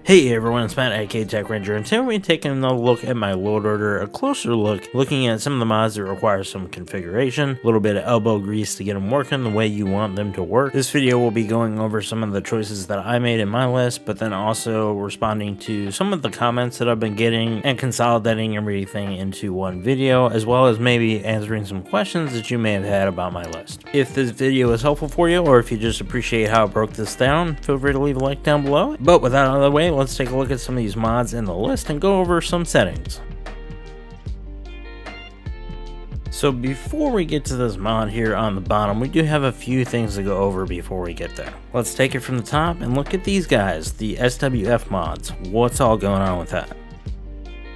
Hey everyone, it's Matt aka Tech Ranger, and today we're taking another look at my load order, a closer look, looking at some of the mods that require some configuration, a little bit of elbow grease to get them working the way you want them to work. This video will be going over some of the choices that I made in my list, but then also responding to some of the comments that I've been getting and consolidating everything into one video, as well as maybe answering some questions that you may have had about my list. If this video is helpful for you, or if you just appreciate how I broke this down, feel free to leave a like down below. But with that out of the way, let's take a look at some of these mods in the list and go over some settings. So before we get to this mod here on the bottom, we do have a few things to go over before we get there. Let's take it from the top and look at these guys, the SWF mods. What's all going on with that?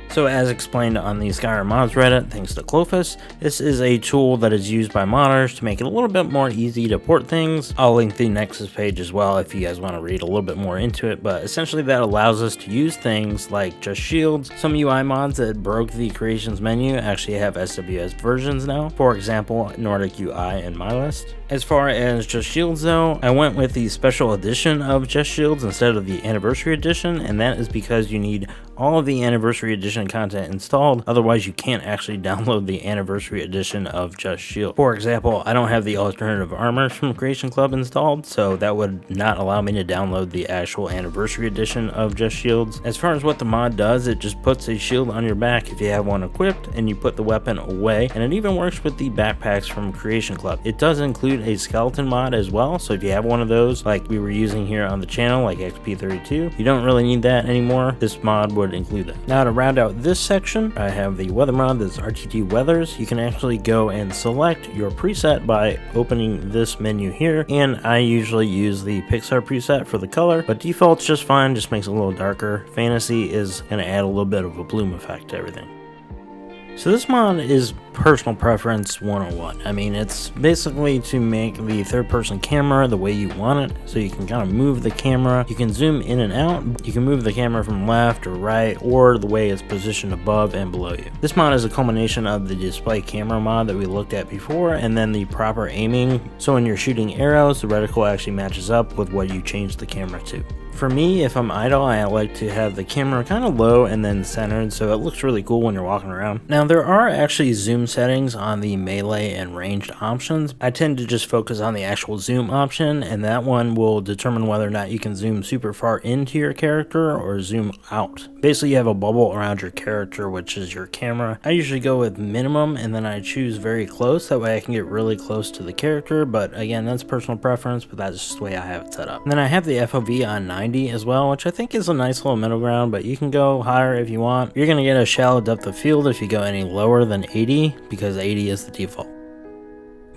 So as explained on the Skyrim mods Reddit, thanks to Clofus, this is a tool that is used by modders to make it a little bit more easy to port things. I'll link the Nexus page as well if you guys want to read a little bit more into it, but essentially that allows us to use things like just shields. Some UI mods that broke the creations menu actually have SWS versions now. For example, Nordic UI in my list. As far as just shields though, I went with the special edition of just shields instead of the anniversary edition, and that is because you need all of the anniversary edition content installed, otherwise you can't actually download the anniversary edition of just shield. For example, I don't have the alternative armors from Creation Club installed, so that would not allow me to download the actual anniversary edition of just shields. As far as what the mod does, it just puts a shield on your back if you have one equipped, and you put the weapon away, and it even works with the backpacks from Creation Club. It does include a skeleton mod as well, so if you have one of those like we were using here on the channel, like XP32, you don't really need that anymore. This mod would include that. Now to round out this section, I have the weather mod that's RTT Weathers. You can actually go and select your preset by opening this menu here, and I usually use the Pixar preset for the color, but default's just fine, just makes it a little darker. Fantasy is going to add a little bit of a bloom effect to everything. So this mod is personal preference 101. I mean, it's basically to make the third person camera the way you want it, so you can kind of move the camera, you can zoom in and out, you can move the camera from left or right, or the way it's positioned above and below you. This mod is a culmination of the display camera mod that we looked at before, and then the proper aiming, so when you're shooting arrows, the reticle actually matches up with what you change the camera to. For me, if I'm idle, I like to have the camera kind of low and then centered, so it looks really cool when you're walking around. Now, there are actually zoom settings on the melee and ranged options. I tend to just focus on the actual zoom option, and that one will determine whether or not you can zoom super far into your character or zoom out. Basically, you have a bubble around your character, which is your camera. I usually go with minimum, and then I choose very close. That way I can get really close to the character, but again, that's personal preference, but that's just the way I have it set up. And then I have the FOV on 90 as well, which I think is a nice little middle ground, but you can go higher if you want. You're going to get a shallow depth of field if you go any lower than 80, because 80 is the default.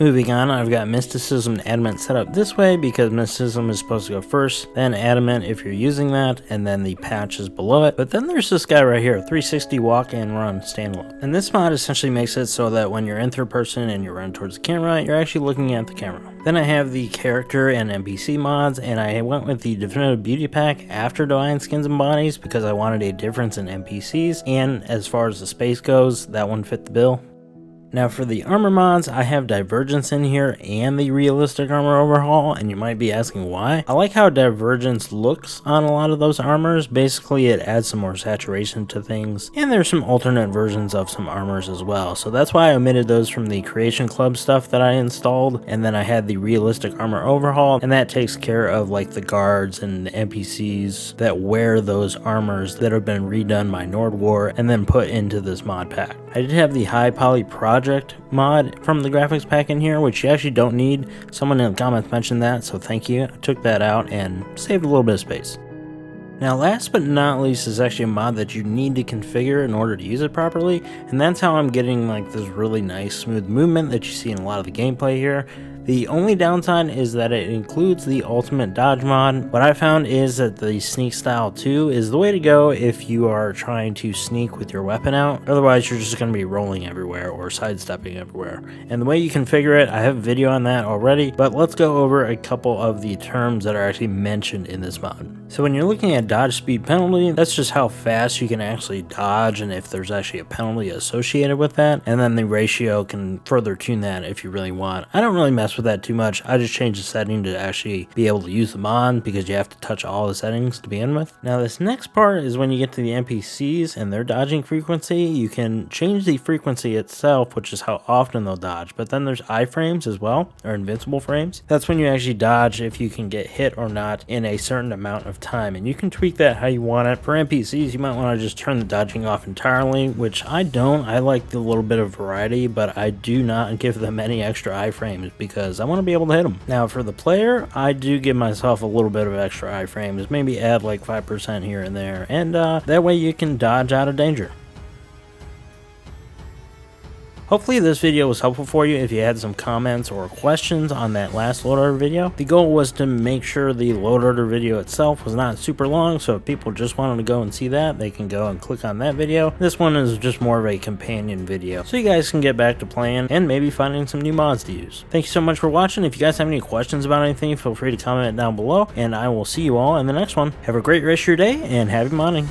Moving on, I've got Mysticism and Adamant set up this way because Mysticism is supposed to go first, then Adamant if you're using that, and then the patch is below it. But then there's this guy right here, 360 walk and run standalone. And this mod essentially makes it so that when you're in third person and you run towards the camera, you're actually looking at the camera. Then I have the character and NPC mods, and I went with the Definitive Beauty Pack after Divine Skins and Bodies because I wanted a difference in NPCs, and as far as the space goes, that one fit the bill. Now for the armor mods, I have Divergence in here and the Realistic Armor Overhaul, and you might be asking why. I like how Divergence looks on a lot of those armors. Basically it adds some more saturation to things, and there's some alternate versions of some armors as well, so that's why I omitted those from the Creation Club stuff that I installed. And then I had the Realistic Armor Overhaul, and that takes care of like the guards and the NPCs that wear those armors that have been redone by Nordwar and then put into this mod pack. I did have the High Poly Project mod from the graphics pack in here, which you actually don't need. Someone in the comments mentioned that, so thank you. I took that out and saved a little bit of space. Now last but not least is actually a mod that you need to configure in order to use it properly, and that's how I'm getting like this really nice smooth movement that you see in a lot of the gameplay here. The only downside is that it includes the ultimate dodge mod. What I found is that the sneak style 2 is the way to go if you are trying to sneak with your weapon out. Otherwise, you're just going to be rolling everywhere or sidestepping everywhere. And the way you configure it, I have a video on that already, but let's go over a couple of the terms that are actually mentioned in this mod. So when you're looking at dodge speed penalty, that's just how fast you can actually dodge and if there's actually a penalty associated with that. And then the ratio can further tune that if you really want. I don't really mess mess with that too much. I just changed the setting to actually be able to use the mod because you have to touch all the settings to begin with. Now this next part is when you get to the NPCs and their dodging frequency. You can change the frequency itself, which is how often they'll dodge, but then there's iframes as well, or invincible frames. That's when you actually dodge if you can get hit or not in a certain amount of time, and you can tweak that how you want it. For NPCs, you might want to just turn the dodging off entirely, which I don't. I like the little bit of variety, but I do not give them any extra iframes because I want to be able to hit them. Now for the player, I do give myself a little bit of extra iframes, maybe add like 5% here and there, and that way you can dodge out of danger. Hopefully this video was helpful for you if you had some comments or questions on that last load order video. The goal was to make sure the load order video itself was not super long, so if people just wanted to go and see that, they can go and click on that video. This one is just more of a companion video, so you guys can get back to playing and maybe finding some new mods to use. Thank you so much for watching. If you guys have any questions about anything, feel free to comment down below, and I will see you all in the next one. Have a great rest of your day, and happy modding.